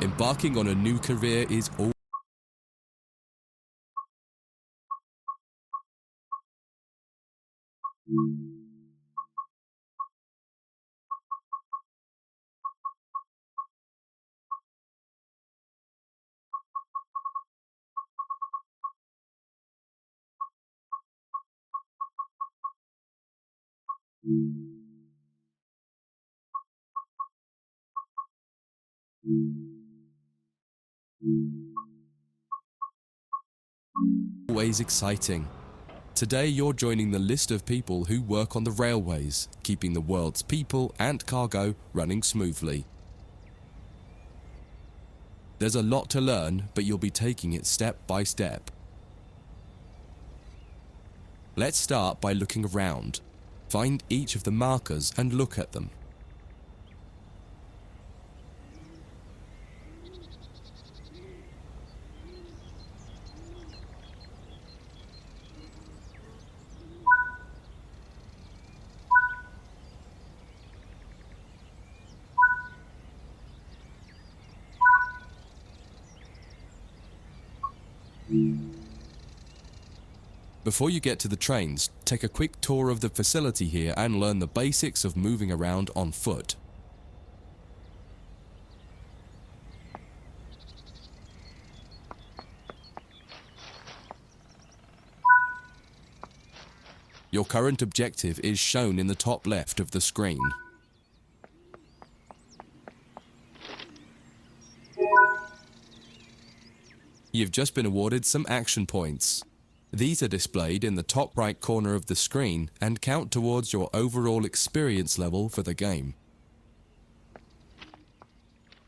Embarking on a new career is all. Always exciting. Today you're joining the list of people who work on the railways, keeping the world's people and cargo running smoothly. There's a lot to learn, but you'll be taking it step by step. Let's start by looking around. Find each of the markers and look at them. Before you get to the trains, take a quick tour of the facility here and learn the basics of moving around on foot. Your current objective is shown in the top left of the screen. You've just been awarded some action points. These are displayed in the top right corner of the screen and count towards your overall experience level for the game.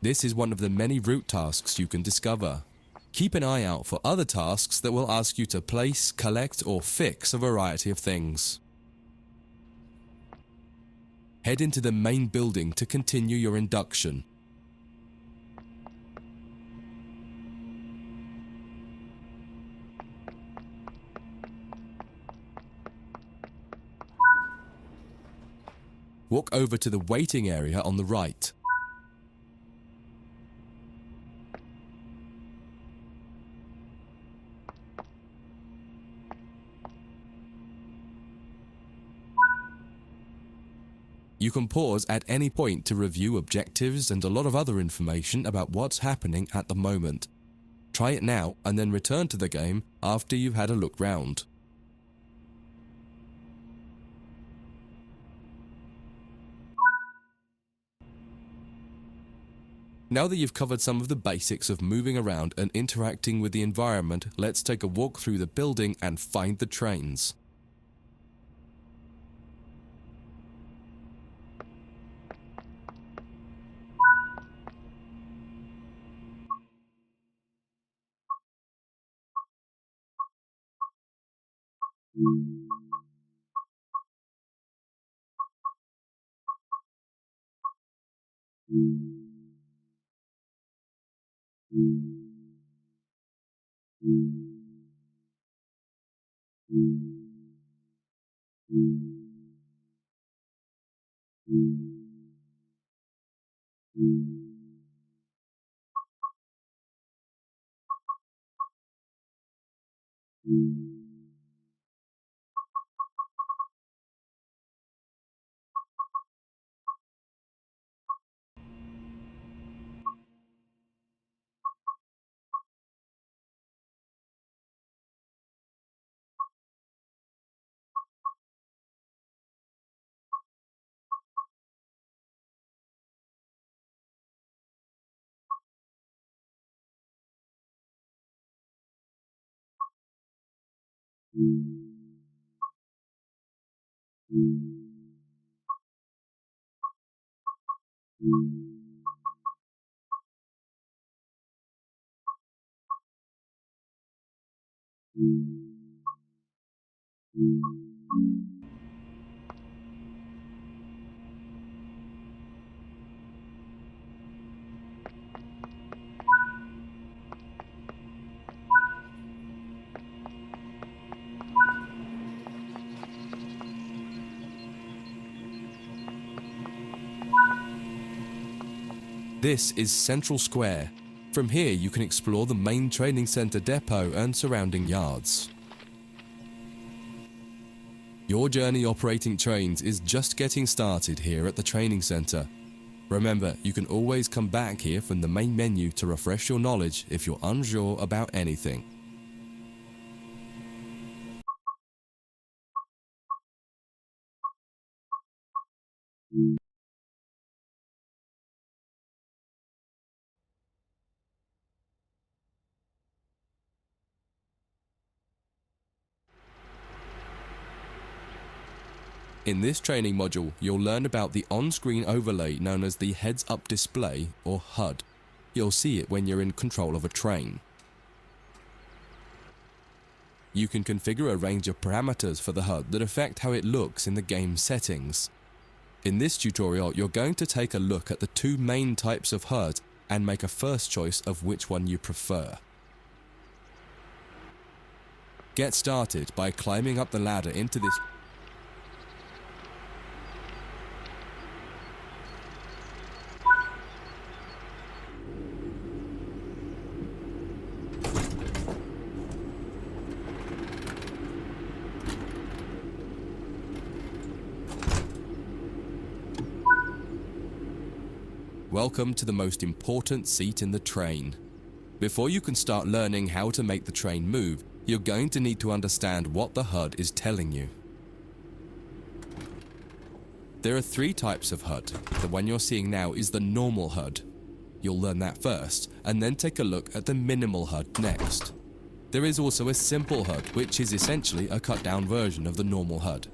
This is one of the many route tasks you can discover. Keep an eye out for other tasks that will ask you to place, collect, or fix a variety of things. Head into the main building to continue your induction. Walk over to the waiting area on the right. You can pause at any point to review objectives and a lot of other information about what's happening at the moment. Try it now and then return to the game after you've had a look round. Now that you've covered some of the basics of moving around and interacting with the environment, let's take a walk through the building and find the trains. This is Central Square. From here you can explore the main training center depot and surrounding yards. Your journey operating trains is just getting started here at the training center. Remember, you can always come back here from the main menu to refresh your knowledge if you're unsure about anything. In this training module, you'll learn about the on-screen overlay known as the heads-up display, or HUD. You'll see it when you're in control of a train. You can configure a range of parameters for the HUD that affect how it looks in the game settings. In this tutorial, you're going to take a look at the two main types of HUD and make a first choice of which one you prefer. Get started by climbing up the ladder into this. Welcome to the most important seat in the train. Before you can start learning how to make the train move, you're going to need to understand what the HUD is telling you. There are three types of HUD. The one you're seeing now is the normal HUD. You'll learn that first, and then take a look at the minimal HUD next. There is also a simple HUD, which is essentially a cut-down version of the normal HUD.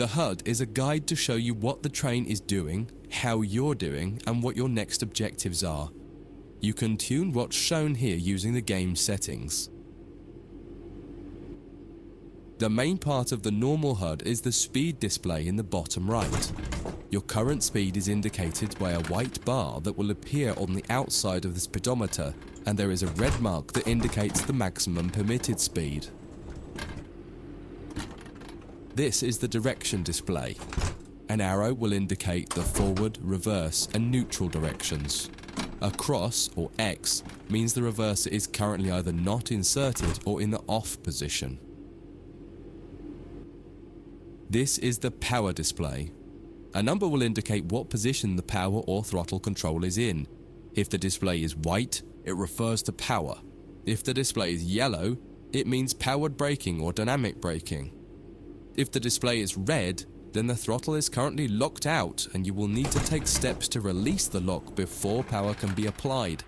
The HUD is a guide to show you what the train is doing, how you're doing, and what your next objectives are. You can tune what's shown here using the game settings. The main part of the normal HUD is the speed display in the bottom right. Your current speed is indicated by a white bar that will appear on the outside of the speedometer, and there is a red mark that indicates the maximum permitted speed. This is the direction display. An arrow will indicate the forward, reverse, and neutral directions. A cross, or X, means the reverser is currently either not inserted or in the off position. This is the power display. A number will indicate what position the power or throttle control is in. If the display is white, it refers to power. If the display is yellow, it means powered braking or dynamic braking. If the display is red, then the throttle is currently locked out and you will need to take steps to release the lock before power can be applied.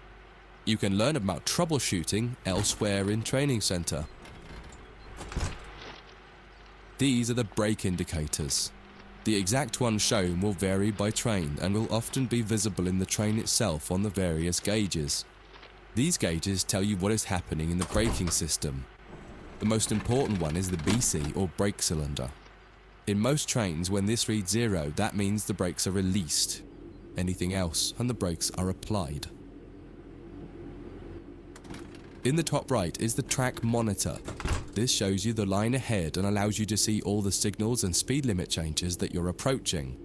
You can learn about troubleshooting elsewhere in Training Center. These are the brake indicators. The exact one shown will vary by train and will often be visible in the train itself on the various gauges. These gauges tell you what is happening in the braking system. The most important one is the BC, or brake cylinder. In most trains, when this reads 0, that means the brakes are released. Anything else, and the brakes are applied. In the top right is the track monitor. This shows you the line ahead and allows you to see all the signals and speed limit changes that you're approaching.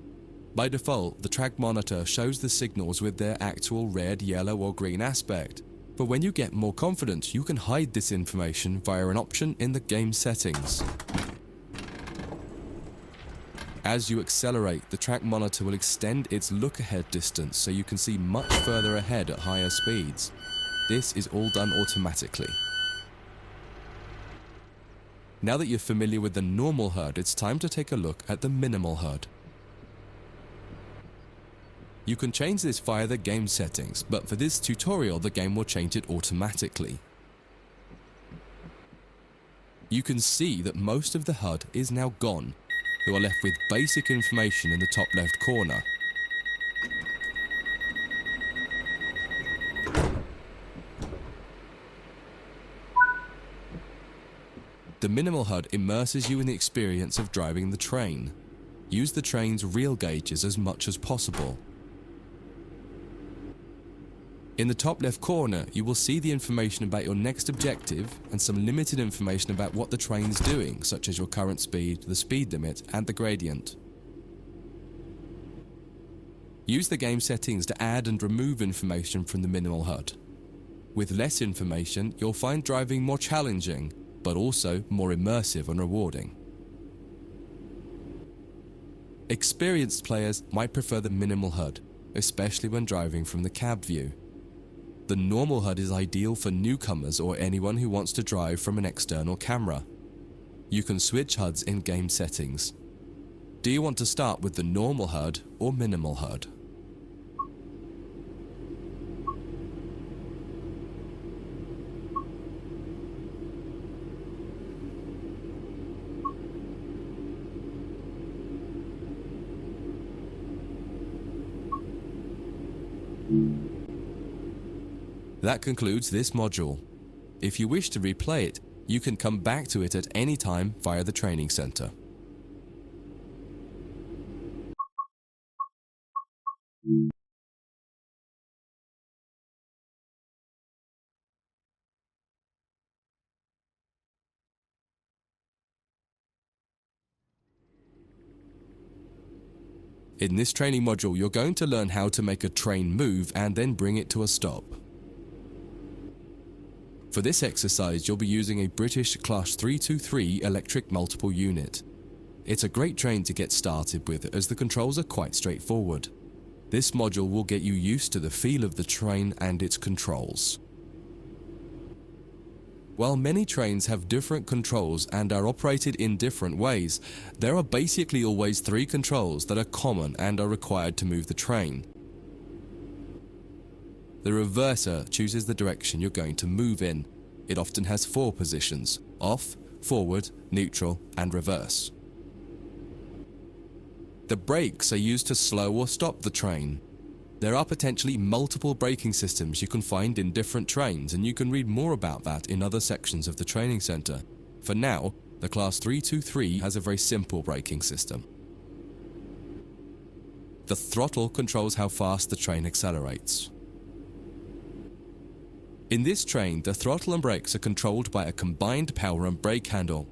By default, the track monitor shows the signals with their actual red, yellow, or green aspect. But when you get more confident, you can hide this information via an option in the game settings. As you accelerate, the track monitor will extend its look-ahead distance so you can see much further ahead at higher speeds. This is all done automatically. Now that you're familiar with the normal HUD, it's time to take a look at the minimal HUD. You can change this via the game settings, but for this tutorial the game will change it automatically. You can see that most of the HUD is now gone. You are left with basic information in the top left corner. The minimal HUD immerses you in the experience of driving the train. Use the train's real gauges as much as possible. In the top left corner, you will see the information about your next objective and some limited information about what the train's doing, such as your current speed, the speed limit, and the gradient. Use the game settings to add and remove information from the minimal HUD. With less information, you'll find driving more challenging, but also more immersive and rewarding. Experienced players might prefer the minimal HUD, especially when driving from the cab view. The normal HUD is ideal for newcomers or anyone who wants to drive from an external camera. You can switch HUDs in game settings. Do you want to start with the normal HUD or minimal HUD? That concludes this module. If you wish to replay it, you can come back to it at any time via the training center. In this training module, you're going to learn how to make a train move and then bring it to a stop. For this exercise, you'll be using a British Class 323 electric multiple unit. It's a great train to get started with as the controls are quite straightforward. This module will get you used to the feel of the train and its controls. While many trains have different controls and are operated in different ways, there are basically always 3 controls that are common and are required to move the train. The reverser chooses the direction you're going to move in. It often has 4 positions: off, forward, neutral, and reverse. The brakes are used to slow or stop the train. There are potentially multiple braking systems you can find in different trains, and you can read more about that in other sections of the training center. For now, the Class 323 has a very simple braking system. The throttle controls how fast the train accelerates. In this train, the throttle and brakes are controlled by a combined power and brake handle.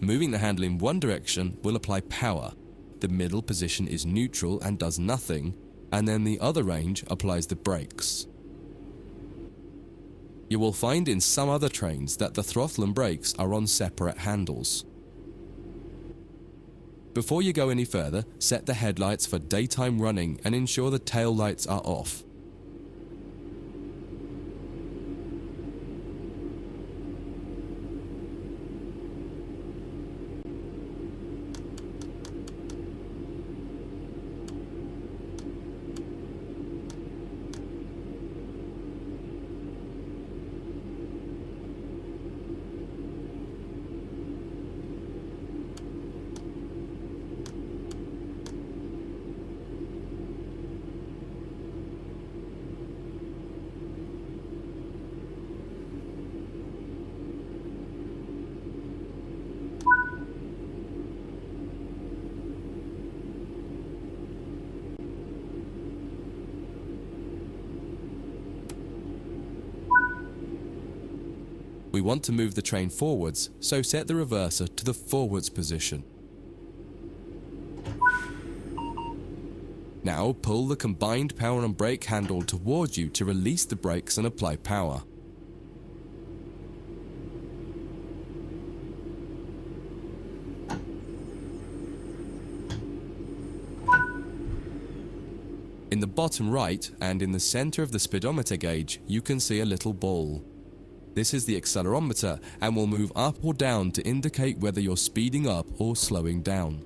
Moving the handle in one direction will apply power. The middle position is neutral and does nothing, and then the other range applies the brakes. You will find in some other trains that the throttle and brakes are on separate handles. Before you go any further, set the headlights for daytime running and ensure the tail lights are off. We want to move the train forwards, so set the reverser to the forwards position. Now pull the combined power and brake handle towards you to release the brakes and apply power. In the bottom right and in the center of the speedometer gauge, you can see a little ball. This is the accelerometer and will move up or down to indicate whether you're speeding up or slowing down.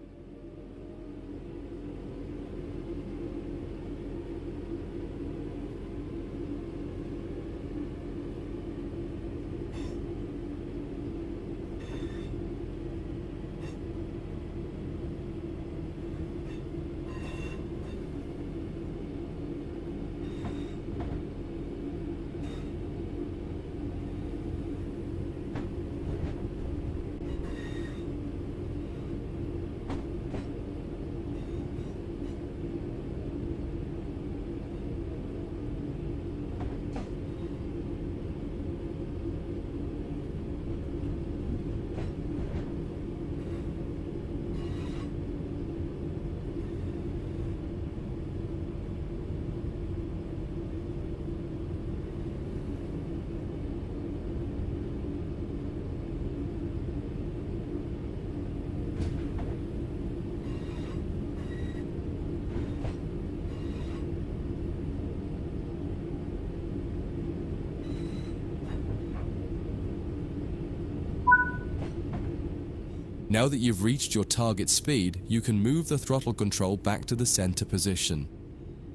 Now that you've reached your target speed, you can move the throttle control back to the center position.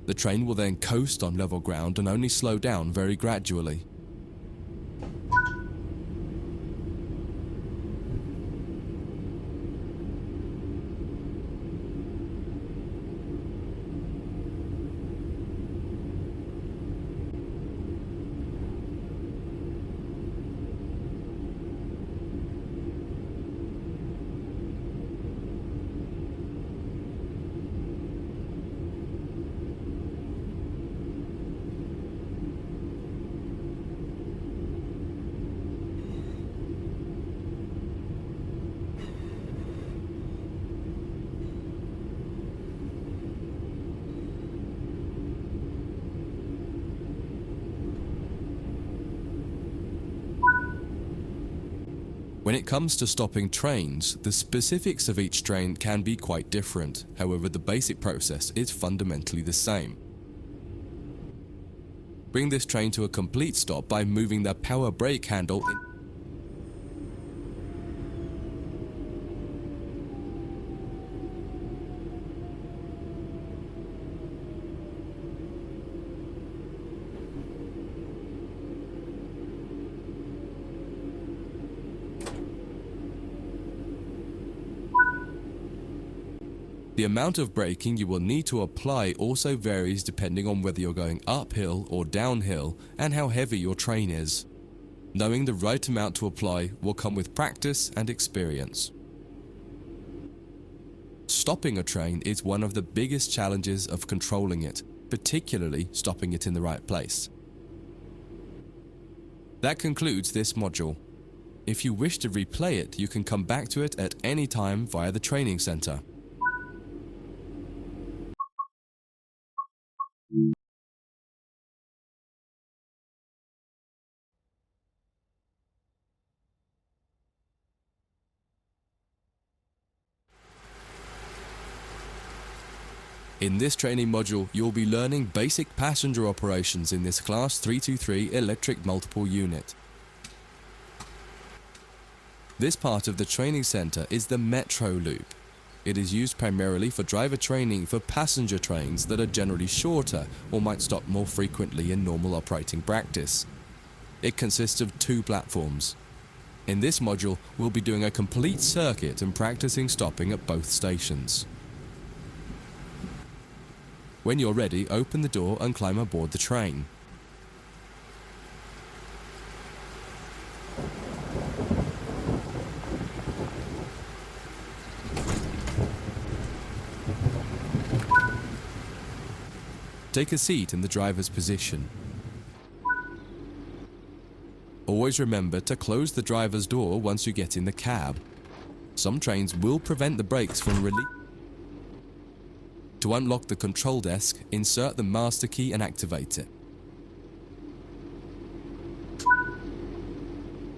The train will then coast on level ground and only slow down very gradually. When it comes to stopping trains, the specifics of each train can be quite different. However, the basic process is fundamentally the same. Bring this train to a complete stop by moving the power brake handle in. The amount of braking you will need to apply also varies depending on whether you're going uphill or downhill and how heavy your train is. Knowing the right amount to apply will come with practice and experience. Stopping a train is one of the biggest challenges of controlling it, particularly stopping it in the right place. That concludes this module. If you wish to replay it, you can come back to it at any time via the training center. In this training module, you'll be learning basic passenger operations in this Class 323 electric multiple unit. This part of the training center is the Metro Loop. It is used primarily for driver training for passenger trains that are generally shorter or might stop more frequently in normal operating practice. It consists of 2 platforms. In this module, we'll be doing a complete circuit and practicing stopping at both stations. When you're ready, open the door and climb aboard the train. Take a seat in the driver's position. Always remember to close the driver's door once you get in the cab. Some trains will prevent the brakes from releasing. To unlock the control desk, insert the master key and activate it.